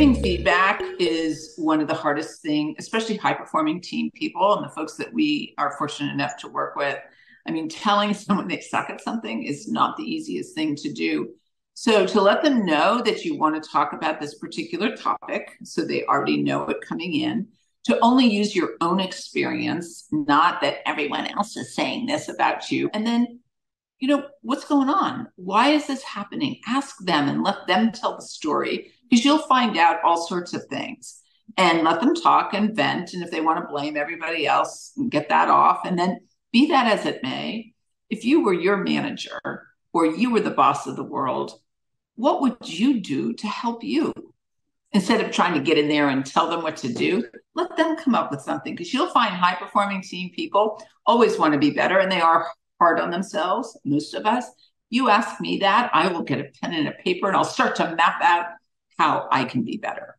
Giving feedback is one of the hardest things, especially high performing team people and the folks that we are fortunate enough to work with. I mean, telling someone they suck at something is not the easiest thing to do. So to let them know that you want to talk about this particular topic, so they already know it coming in, to only use your own experience, not that everyone else is saying this about you. And then, what's going on? Why is this happening? Ask them and let them tell the story, because you'll find out all sorts of things, and let them talk and vent. And if they want to blame everybody else, get that off. And then, be that as it may, if you were your manager or you were the boss of the world, what would you do to help you? Instead of trying to get in there and tell them what to do, let them come up with something, because you'll find high performing team people always want to be better, and they are hard on themselves, most of us. You ask me that, I will get a pen and a paper and I'll start to map out how I can be better.